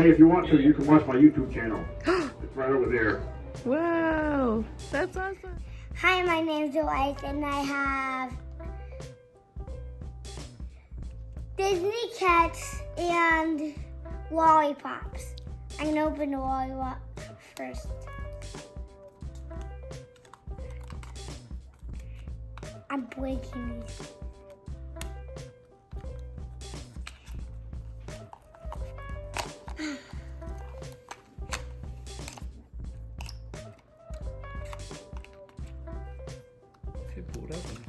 Hey, if you want to, you can watch my YouTube channel. It's right over there. Wow, that's awesome. Hi, my name's Elias, and I have Disney cats and lollipops. I'm gonna open the lollipop first. I'm breaking these. Okay, pull it open.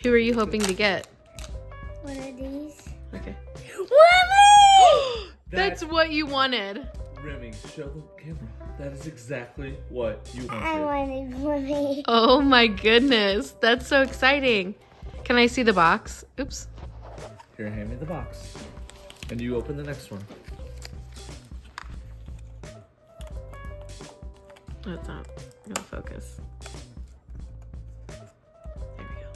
Who are you hoping to get? What are these? Okay. Remy! That's what you wanted. Remy, show the camera. That is exactly what you wanted. I wanted Remy. Oh my goodness, that's so exciting. Can I see the box? Oops. Here, hand me the box. And you open the next one. Oh, it's not gonna focus. There we go.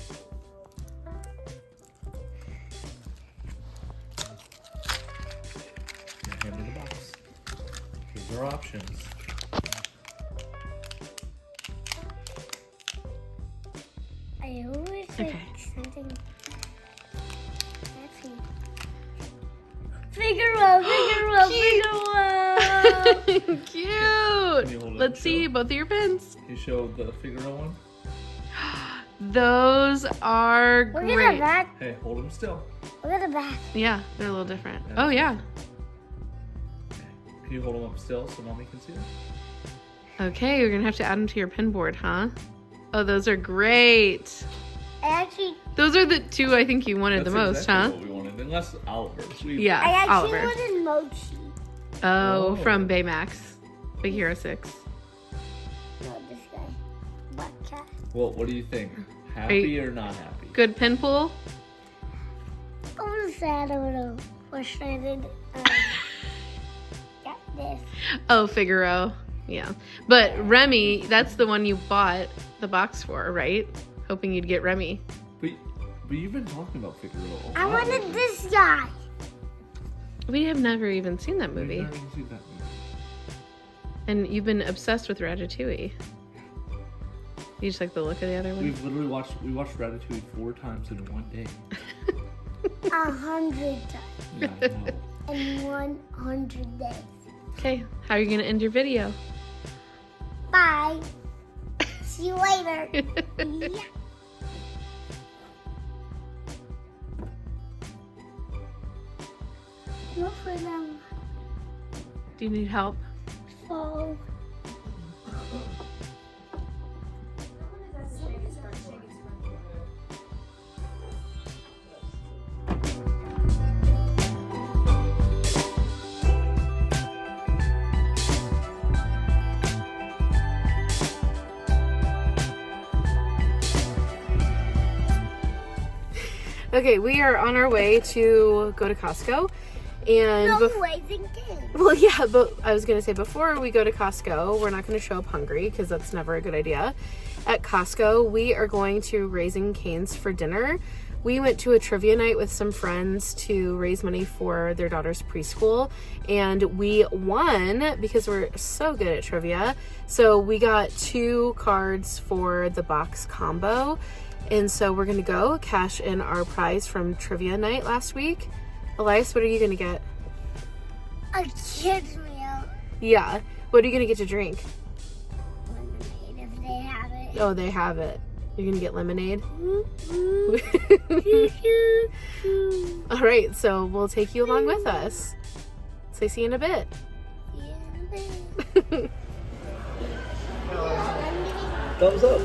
Here, hand me the box. Here's our options. I always Okay. like something. Let's see. Figaro, Figaro, Figaro. Cute. you hold it Let's up, see show? both of your pins. You show the Figaro one. Those are Look at the great. back. Hey, hold them still. Look at the back. Yeah, they're a little different. Yeah. Oh yeah. Can you hold them up still so mommy can see them? Okay, you're gonna have to add them to your pin board, huh? Oh, those are great. I actually, Those are the two I think you wanted That's the most, exactly huh? what we wanted. Unless Oliver's. Yeah, I actually Oliver. wanted Mochi. Oh, Oh. from Baymax, Big Hero 6. No, this guy. Black cat. Well, what do you think? Happy or not happy? Good pin pull. I was sad, a little frustrated. Got this. Oh, Figaro. Yeah. But Remy, that's the one you bought the box for, right? Hoping you'd get Remy. But you've been talking about Figaro a lot. I wanted this guy. We have never even seen that We've movie. never even seen that movie. And you've been obsessed with Ratatouille. You just like the look of the other one? We've literally watched Ratatouille 4 times in one day. 100 times. Yeah, I know. In 100 days. Okay, how are you going to end your video? Bye. See you later. Yeah. Look for them. Do you need help? So. Okay, we are on our way to go to Costco. And No bef- raising kids. well, yeah, but I was going to say before we go to Costco, we're not going to show up hungry because that's never a good idea. At Costco, we are going to Raising Cane's for dinner. We went to a trivia night with some friends to raise money for their daughter's preschool, and we won because we're so good at trivia. So we got 2 cards for the box combo, and so we're gonna go cash in our prize from trivia night last week. Elias, what are you gonna get? A kid's meal. Yeah, what are you gonna get to drink? Lemonade if they have it. Oh, they have it. You're gonna get lemonade. All right, so we'll take you along with us. So see you in a bit. Thumbs up.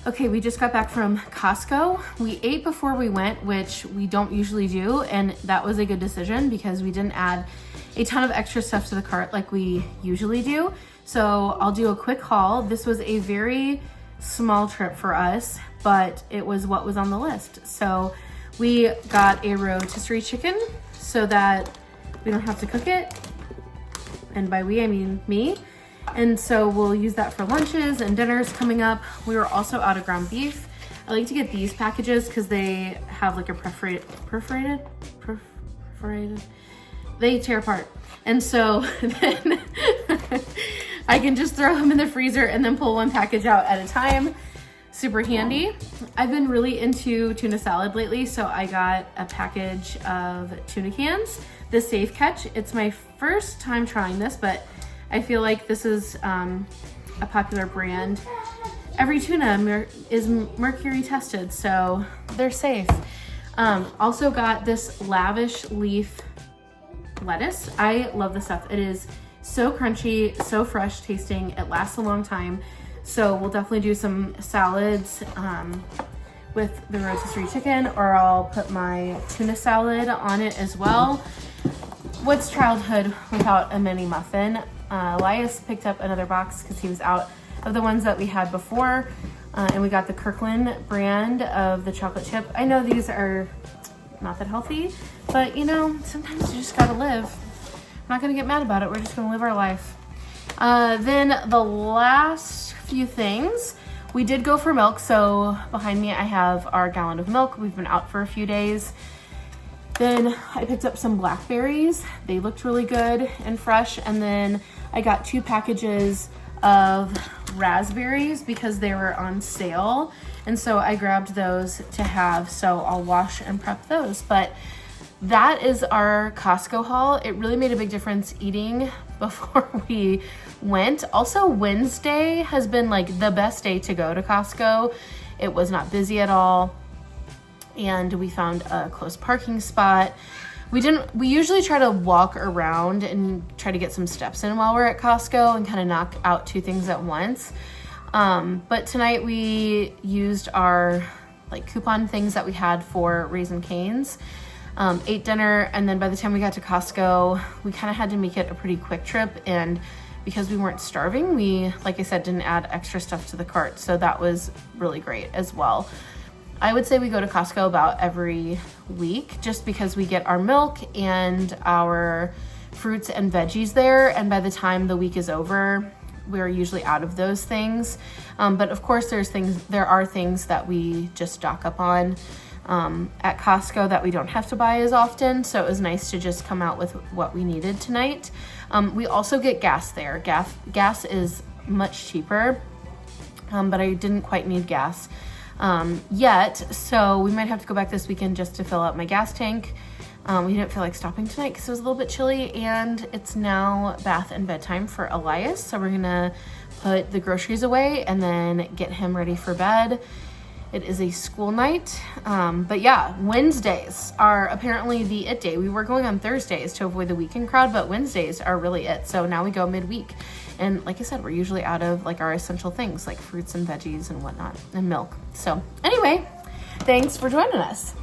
Okay, we just got back from Costco. We ate before we went, which we don't usually do, and that was a good decision because we didn't add a ton of extra stuff to the cart like we usually do. So I'll do a quick haul. This was a very small trip for us, but it was what was on the list. So we got a rotisserie chicken so that we don't have to cook it. And by we, I mean me. And so we'll use that for lunches and dinners coming up. We were also out of ground beef. I like to get these packages because they have like a perforated, they tear apart. And so then I can just throw them in the freezer and then pull one package out at a time. Super handy. I've been really into tuna salad lately, so I got a package of tuna cans, the Safe Catch. It's my first time trying this, but I feel like this is a popular brand. Every tuna is mercury tested, so they're safe. Also got this Lavish Leaf lettuce. I love this stuff. It is so crunchy, so fresh tasting. It lasts a long time. So we'll definitely do some salads with the rotisserie chicken, or I'll put my tuna salad on it as well. What's childhood without a mini muffin? Elias picked up another box because he was out of the ones that we had before. And we got the Kirkland brand of the chocolate chip. I know these are not that healthy, but you know, sometimes you just gotta live. I'm not gonna get mad about it. We're just gonna live our life. Then the last few things, we did go for milk. So behind me, I have our gallon of milk. We've been out for a few days. Then I picked up some blackberries. They looked really good and fresh. And then I got 2 packages of raspberries because they were on sale. And so I grabbed those to have, so I'll wash and prep those. But that is our Costco haul. It really made a big difference eating before we went. Also, Wednesday has been like the best day to go to Costco. It was not busy at all. And we found a close parking spot. We usually try to walk around and try to get some steps in while we're at Costco and kind of knock out 2 things at once. But tonight we used our like coupon things that we had for Raising Cane's. Ate dinner, and then by the time we got to Costco, we kind of had to make it a pretty quick trip. And because we weren't starving, we, like I said, didn't add extra stuff to the cart. So that was really great as well. I would say we go to Costco about every week just because we get our milk and our fruits and veggies there. And by the time the week is over, we're usually out of those things. But of course, there are things that we just stock up on at Costco that we don't have to buy as often. So it was nice to just come out with what we needed tonight. We also get gas there. Gas is much cheaper, but I didn't quite need gas yet. So we might have to go back this weekend just to fill up my gas tank. We didn't feel like stopping tonight because it was a little bit chilly, and it's now bath and bedtime for Elias. So we're gonna put the groceries away and then get him ready for bed. It is a school night. But yeah, Wednesdays are apparently the it day. We were going on Thursdays to avoid the weekend crowd, but Wednesdays are really it. So now we go midweek. And like I said, we're usually out of like our essential things like fruits and veggies and whatnot and milk. So anyway, thanks for joining us.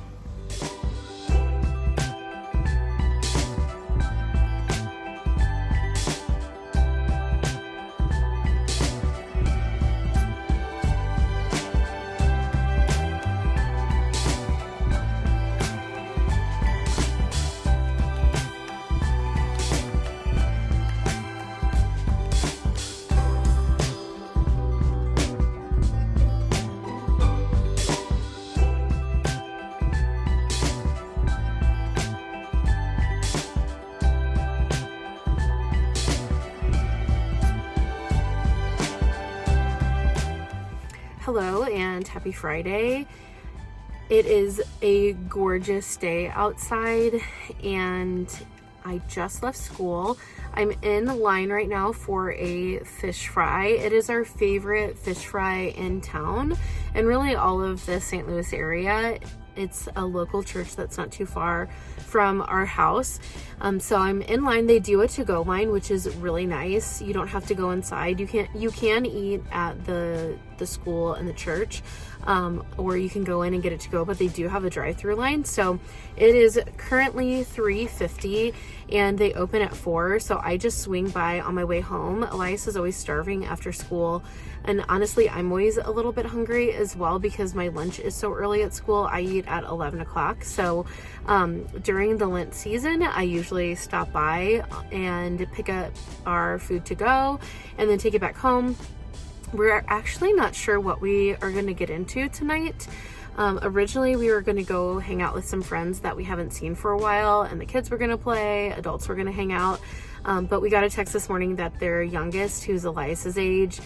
Hello and happy Friday. It is a gorgeous day outside and I just left school. I'm in line right now for a fish fry. It is our favorite fish fry in town and really all of the St. Louis area. It's a local church that's not too far from our house. So I'm in line. They do a to-go line, which is really nice. You don't have to go inside. You can eat at the school and the church. or you can go in and get it to go, but they do have a drive-through line. So it is currently $3.50 and they open at 4. So I just swing by on my way home. Elias is always starving after school. And honestly, I'm always a little bit hungry as well because my lunch is so early at school. I eat at 11 o'clock. So during the Lent season, I usually stop by and pick up our food to go and then take it back home. We're actually not sure what we are going to get into tonight. Originally, we were going to go hang out with some friends that we haven't seen for a while, and the kids were going to play, adults were going to hang out. But we got a text this morning that their youngest, who's Elias's age,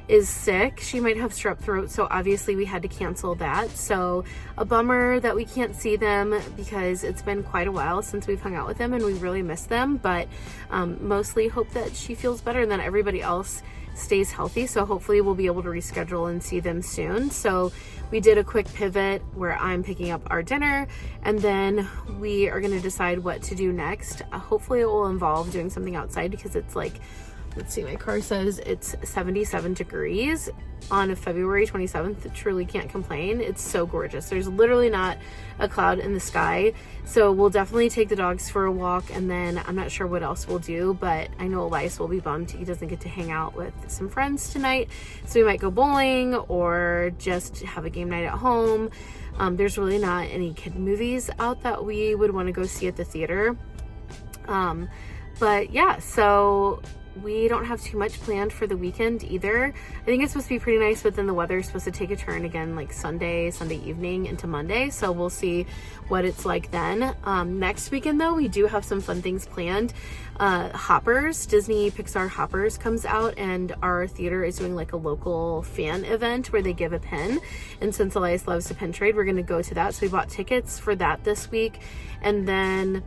is sick. She might have strep throat, so obviously we had to cancel that. So a bummer that we can't see them because it's been quite a while since we've hung out with them and we really miss them, but mostly hope that she feels better and that everybody else stays healthy. So hopefully we'll be able to reschedule and see them soon. So we did a quick pivot where I'm picking up our dinner and then we are going to decide what to do next. Hopefully it will involve doing something outside because it's like, let's see, my car says it's 77 degrees on February 27th. Truly can't complain. It's so gorgeous. There's literally not a cloud in the sky. So we'll definitely take the dogs for a walk and then I'm not sure what else we'll do, but I know Elias will be bummed he doesn't get to hang out with some friends tonight. So we might go bowling or just have a game night at home. There's really not any kid movies out that we would want to go see at the theater. But yeah, so we don't have too much planned for the weekend either. I think it's supposed to be pretty nice, but then the weather is supposed to take a turn again like Sunday evening into Monday. So we'll see what it's like then. Next weekend though, we do have some fun things planned. Hoppers, Disney Pixar Hoppers comes out and our theater is doing like a local fan event where they give a pin. And since Elias loves to pin trade, we're going to go to that. So we bought tickets for that this week. And then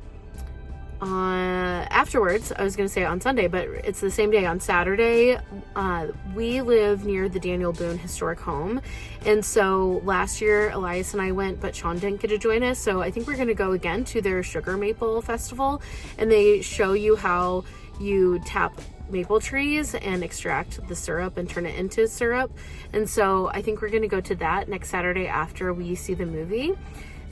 afterwards, I was going to say on Sunday, but it's the same day on Saturday. We live near the Daniel Boone Historic Home. And so last year, Elias and I went, but Sean didn't get to join us. So I think we're going to go again to their Sugar Maple Festival. And they show you how you tap maple trees and extract the syrup and turn it into syrup. And so I think we're going to go to that next Saturday after we see the movie.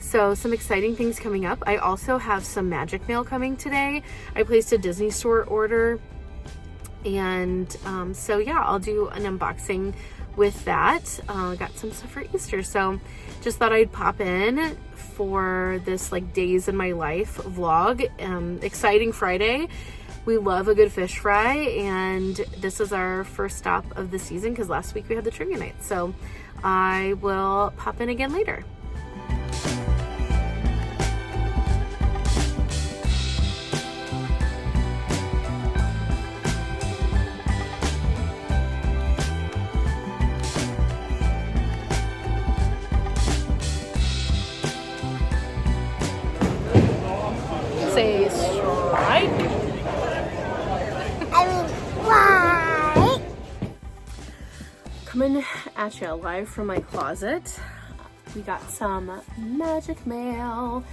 So some exciting things coming up. I also have some magic mail coming today. I placed a Disney Store order. And so yeah, I'll do an unboxing with that. Got some stuff for Easter. So just thought I'd pop in for this like days in my life vlog. Exciting Friday. We love a good fish fry. And this is our first stop of the season because last week we had the trivia night. So I will pop in again later. Say strike. Why? Coming at you live from my closet. We got some magic mail.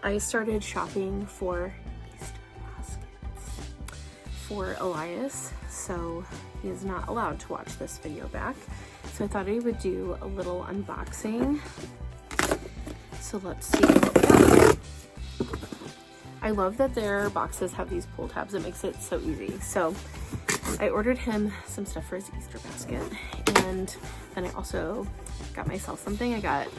I started shopping for Easter baskets for Elias, so he is not allowed to watch this video back. So I thought I would do a little unboxing. So let's see what we got. I love that their boxes have these pull tabs. It makes it so easy. So I ordered him some stuff for his Easter basket. And then I also got myself something. I got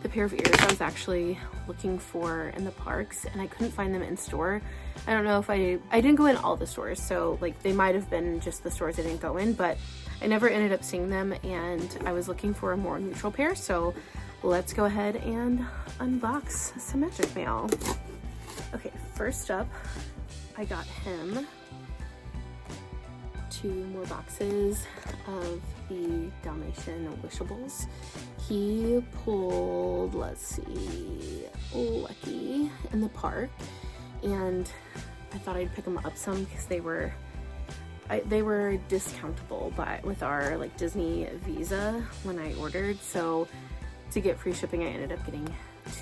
the pair of ears I was actually looking for in the parks and I couldn't find them in store. I don't know if I didn't go in all the stores. So like they might have been just the stores I didn't go in, but I never ended up seeing them and I was looking for a more neutral pair. So let's go ahead and unbox some magic mail. Okay, first up, I got him 2 more boxes of the Dalmatian Wishables. He pulled, let's see, Lucky in the park, and I thought I'd pick them up some because they were discountable with our like Disney Visa when I ordered. So to get free shipping, I ended up getting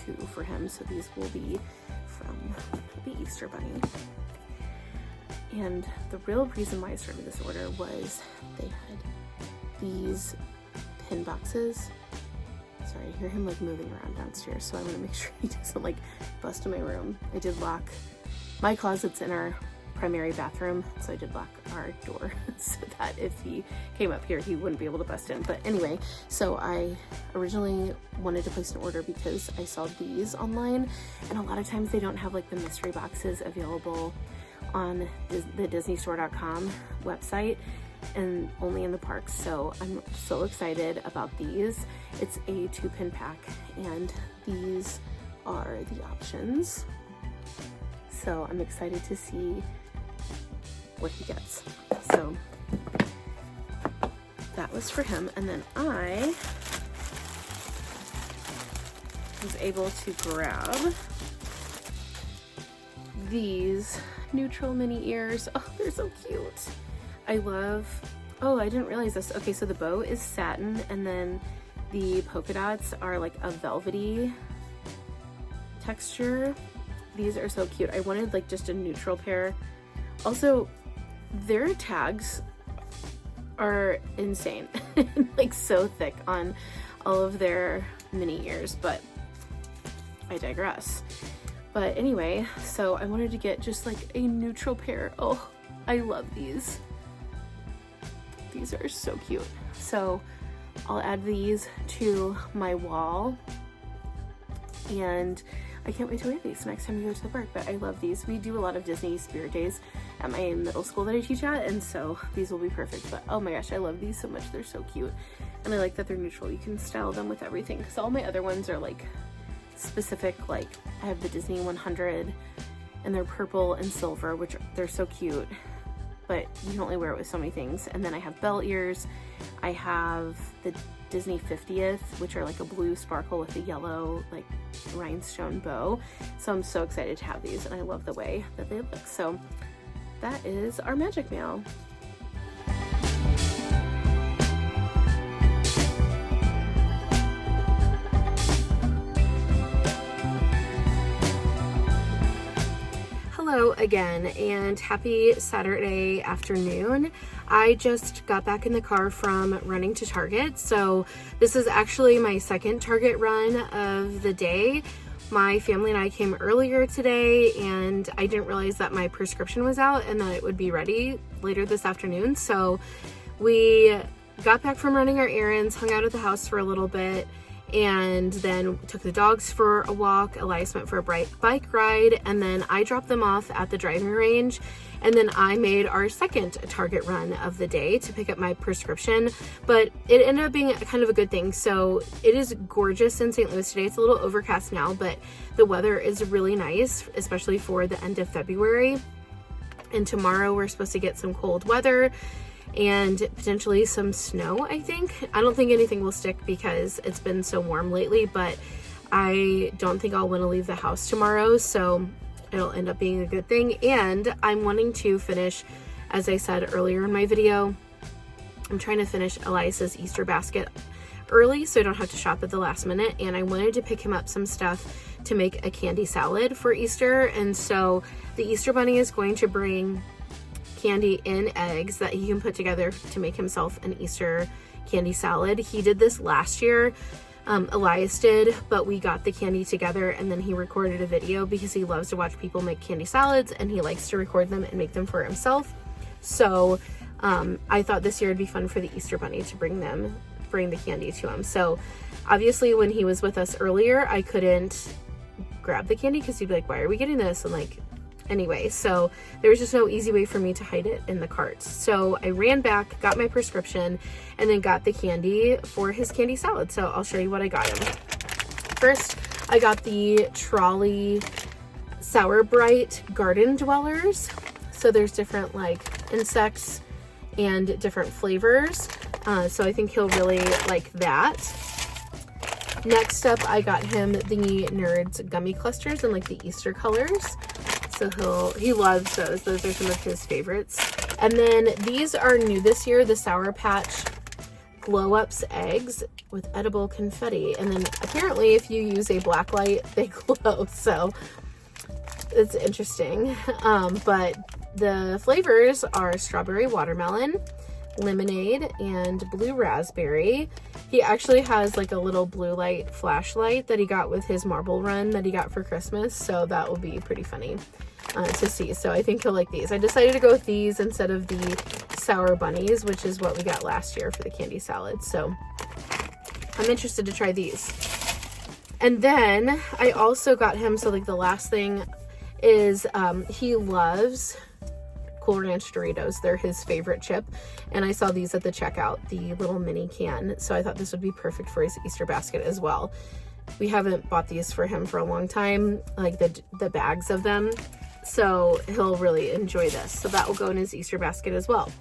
2 for him. So these will be from the Easter Bunny. And the real reason why I started this order was they had these pin boxes Sorry, I hear him like moving around downstairs, so I want to make sure he doesn't like bust in my room. I did lock my closets in our primary bathroom, so I did lock our door so that if he came up here he wouldn't be able to bust in. But anyway, so I originally wanted to place an order because I saw these online, and a lot of times they don't have like the mystery boxes available on the disneystore.com website and only in the parks. So I'm so excited about these. It's a 2-pin pack and these are the options. So I'm excited to see what he gets. So that was for him. And then I was able to grab these neutral mini ears. Oh, they're so cute. I love, oh, I didn't realize this. Okay, so the bow is satin and then the polka dots are like a velvety texture. These are so cute. I wanted like just a neutral pair. Also, their tags are insane. Like so thick on all of their mini ears, but I digress. But anyway, so I wanted to get just like a neutral pair. Oh, I love these. These are so cute. So I'll add these to my wall and I can't wait to wear these next time we go to the park. But I love these. We do a lot of Disney Spirit Days at my middle school that I teach at, and so these will be perfect. But oh my gosh, I love these so much. They're so cute. And I like that they're neutral. You can style them with everything, because all my other ones are like specific. Like I have the Disney 100 and they're purple and silver, which they're so cute, but you can only wear it with so many things. And then I have bell ears. I have the Disney 50th, which are like a blue sparkle with a yellow like rhinestone bow. So I'm so excited to have these, and I love the way that they look. So that is our magic mail. Hello again, and happy Saturday afternoon. I just got back in the car from running to Target. So this is actually my second Target run of the day. My family and I came earlier today, and I didn't realize that my prescription was out and that it would be ready later this afternoon. So we got back from running our errands, hung out at the house for a little bit, and then took the dogs for a walk. Elias went for a bike ride, and then I dropped them off at the driving range. And then I made our second Target run of the day to pick up my prescription, but it ended up being kind of a good thing. So it is gorgeous in St. Louis today. It's a little overcast now, but the weather is really nice, especially for the end of February. And tomorrow we're supposed to get some cold weather and potentially some snow, I think. I don't think anything will stick because it's been so warm lately, but I don't think I'll want to leave the house tomorrow, so it'll end up being a good thing. And I'm wanting to finish, as I said earlier in my video, I'm trying to finish Elias's Easter basket early so I don't have to shop at the last minute, and I wanted to pick him up some stuff to make a candy salad for Easter. And so the Easter Bunny is going to bring candy in eggs that he can put together to make himself an Easter candy salad. He did this last year. Elias did, but we got the candy together and then he recorded a video because he loves to watch people make candy salads and he likes to record them and make them for himself. So I thought this year it'd be fun for the Easter Bunny to bring the candy to him. So obviously when he was with us earlier, I couldn't grab the candy because he'd be like, why are we getting this? And like, anyway, so there was just no easy way for me to hide it in the cart. So I ran back, got my prescription, and then got the candy for his candy salad. So I'll show you what I got him. First, I got the Trolley Sour Bright Garden Dwellers. So there's different like insects and different flavors. So I think he'll really like that. Next up, I got him the Nerds Gummy Clusters in like the Easter colors. So he loves those. Those are some of his favorites. And then these are new this year, the Sour Patch Glow Ups eggs with edible confetti. And then apparently if you use a black light, they glow. So it's interesting. But the flavors are strawberry watermelon, lemonade and blue raspberry. He actually has like a little blue light flashlight that he got with his marble run that he got for Christmas, so that will be pretty funny to see. So I think he'll like these. I decided to go with these instead of the sour bunnies, which is what we got last year for the candy salad. So I'm interested to try these. And then I also got him, so like the last thing is he loves Cool Ranch Doritos. They're his favorite chip, and I saw these at the checkout, the little mini can, so I thought this would be perfect for his Easter basket as well. We haven't bought these for him for a long time, like the bags of them, so he'll really enjoy this. So that will go in his Easter basket as well.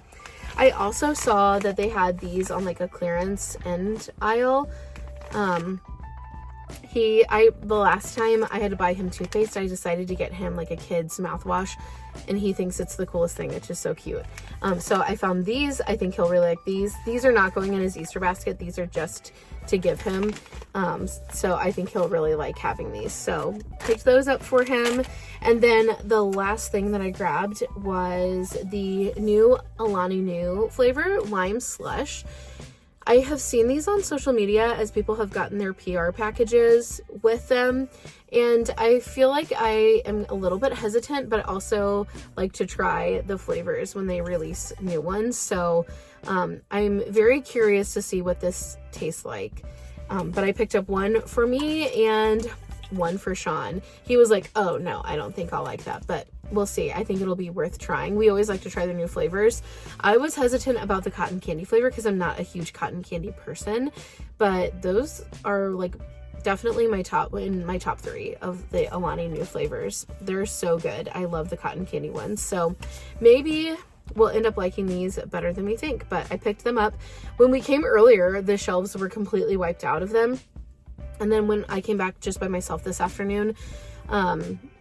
I also saw that they had these on like a clearance end aisle. The last time I had to buy him toothpaste, I decided to get him like a kid's mouthwash, and he thinks it's the coolest thing. It's just so cute. So I found these. I think he'll really like these. These are not going in his Easter basket. These are just to give him. So I think he'll really like having these. So picked those up for him. And then the last thing that I grabbed was the new Alani Nu flavor, Lime Slush. I have seen these on social media as people have gotten their PR packages with them, and I feel like I am a little bit hesitant, but also like to try the flavors when they release new ones. So I'm very curious to see what this tastes like. But I picked up one for me and one for Sean. He was like, oh no, I don't think I'll like that, but we'll see. I think it'll be worth trying. We always like to try the new flavors. I was hesitant about the cotton candy flavor because I'm not a huge cotton candy person, but those are like definitely my top 3 of the Alani Nu flavors. They're so good. I love the cotton candy ones. So maybe we'll end up liking these better than we think, but I picked them up. When we came earlier, the shelves were completely wiped out of them. And then when I came back just by myself this afternoon,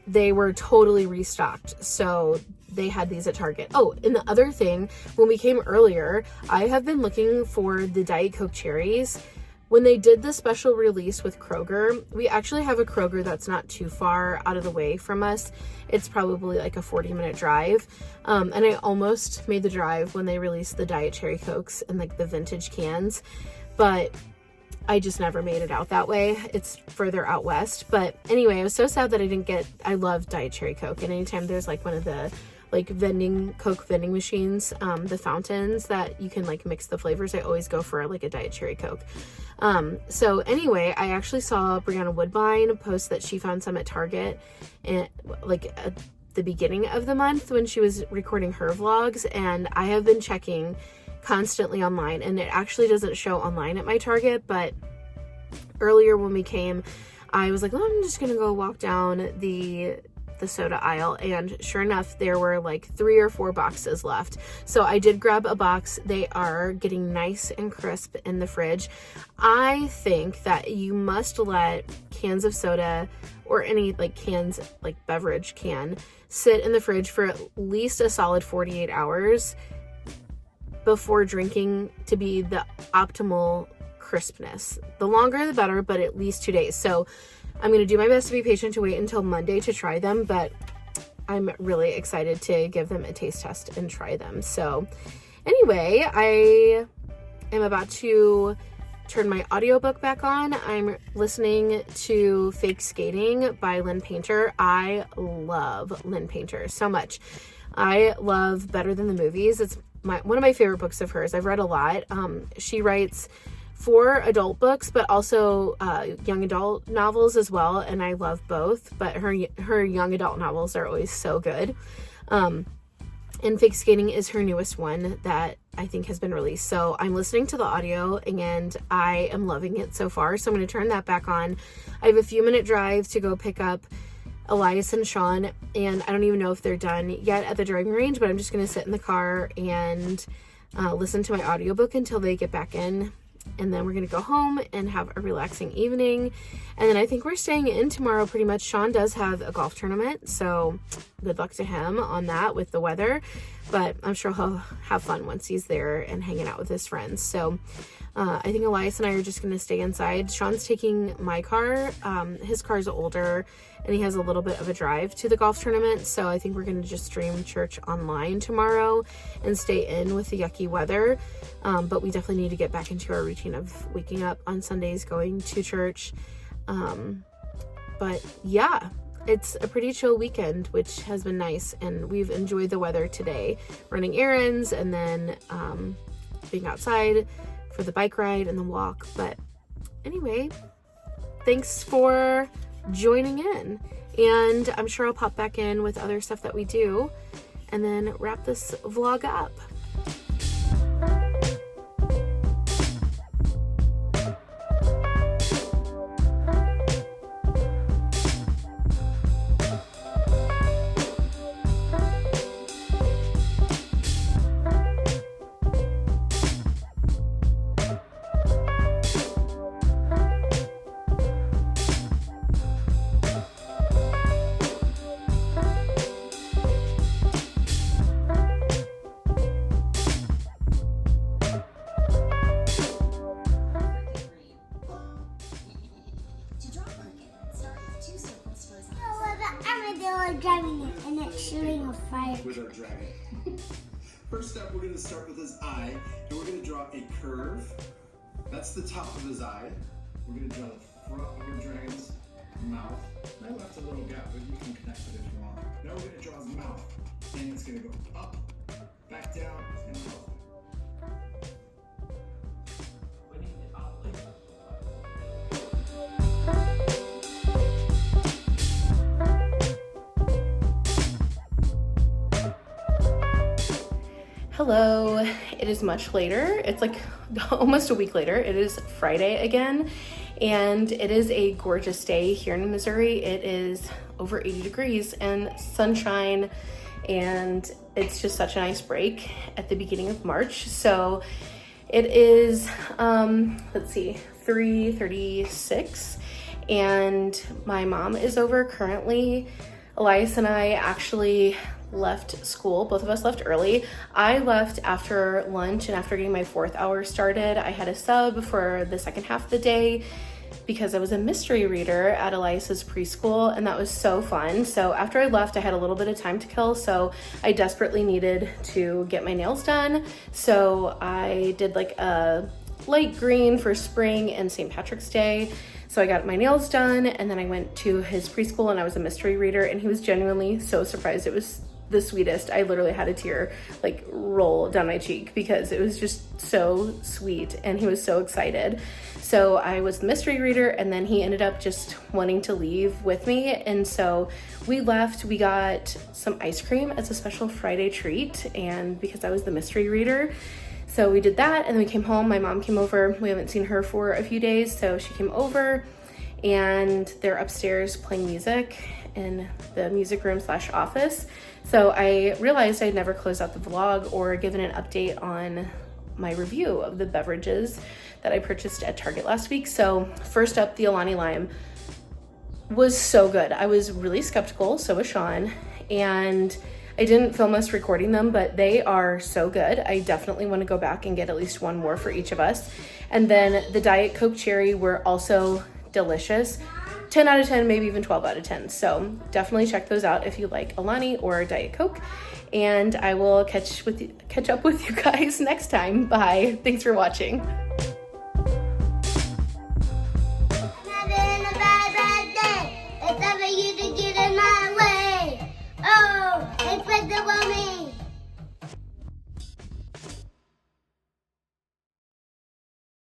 they were totally restocked. So they had these at Target. Oh, and the other thing, when we came earlier, I have been looking for the Diet Coke cherries. When they did the special release with Kroger, we actually have a Kroger that's not too far out of the way from us. It's probably like a 40-minute drive. And I almost made the drive when they released the Diet Cherry Cokes and like the vintage cans, but I just never made it out that way. It's further out west. But anyway, I was so sad that I love Diet Cherry Coke. And anytime there's like one of the like Coke vending machines, the fountains that you can like mix the flavors, I always go for like a Diet Cherry Coke. So anyway, I actually saw Brianna Woodbine post that she found some at Target and like at the beginning of the month when she was recording her vlogs. And I have been checking constantly online, and it actually doesn't show online at my Target, but earlier when we came, I was like, oh, I'm just gonna go walk down the soda aisle, and sure enough, there were like 3 or 4 boxes left. So I did grab a box. They are getting nice and crisp in the fridge. I think that you must let cans of soda or any like cans, like beverage can, sit in the fridge for at least a solid 48 hours before drinking to be the optimal crispness. The longer the better, but at least 2 days. So I'm going to do my best to be patient to wait until Monday to try them, but I'm really excited to give them a taste test and try them. So anyway, I am about to turn my audiobook back on. I'm listening to Fake Skating by Lynn Painter. I love Lynn Painter so much. I love Better Than the Movies. It's one of my favorite books of hers. I've read a lot. She writes 4 adult books, but also young adult novels as well, and I love both, but her young adult novels are always so good. And Fake Skating is her newest one that I think has been released. So I'm listening to the audio and I am loving it so far. So I'm going to turn that back on. I have a few minute drive to go pick up Elias and Sean, and I don't even know if they're done yet at the driving range, but I'm just going to sit in the car and listen to my audiobook until they get back in. And then we're going to go home and have a relaxing evening. And then I think we're staying in tomorrow pretty much. Sean does have a golf tournament, so good luck to him on that with the weather. But I'm sure he'll have fun once he's there and hanging out with his friends. So I think Elias and I are just going to stay inside. Sean's taking my car. His car's older and he has a little bit of a drive to the golf tournament. So I think we're going to just stream church online tomorrow and stay in with the yucky weather. But we definitely need to get back into our routine of waking up on Sundays, going to church. But yeah, it's a pretty chill weekend, which has been nice. And we've enjoyed the weather today, running errands and then being outside for the bike ride and the walk. But anyway, thanks for joining in, and I'm sure I'll pop back in with other stuff that we do and then wrap this vlog up. Driving it and it's shooting a fire. With our dragon. First up, we're going to start with his eye, and we're going to draw a curve. That's the top of his eye. We're going to draw the front of our dragon's mouth. I left a little gap, but you can connect it if you want. Now we're going to draw his mouth, and it's going to go up, back down, and up. Hello, it is much later. It's like almost a week later. It is Friday again, and it is a gorgeous day here in Missouri. It is over 80 degrees and sunshine, and it's just such a nice break at the beginning of March. So it is, let's see, 3:36, and my mom is over currently. Elias and I actually left school. Both of us left early. I left after lunch and after getting my 4th hour started. I had a sub for the second half of the day because I was a mystery reader at Elias's preschool, and that was so fun. So after I left, I had a little bit of time to kill, so I desperately needed to get my nails done. So I did like a light green for spring and St. Patrick's Day. So I got my nails done, and then I went to his preschool and I was a mystery reader, and he was genuinely so surprised. It was the sweetest. I literally had a tear like roll down my cheek because it was just so sweet and he was so excited. So I was the mystery reader, and then he ended up just wanting to leave with me, and so we left. We got some ice cream as a special Friday treat, and because I was the mystery reader, so we did that, and then we came home. My mom came over. We haven't seen her for a few days, so she came over, and they're upstairs playing music in the music room / office. So I realized I'd never closed out the vlog or given an update on my review of the beverages that I purchased at Target last week. So first up, the Alani Lime was so good. I was really skeptical, so was Sean, and I didn't film us recording them, but they are so good. I definitely want to go back and get at least one more for each of us. And then the Diet Coke Cherry were also delicious. 10 out of 10, maybe even 12 out of 10. So definitely check those out if you like Alani or Diet Coke. And I will catch up with you guys next time. Bye. Thanks for watching.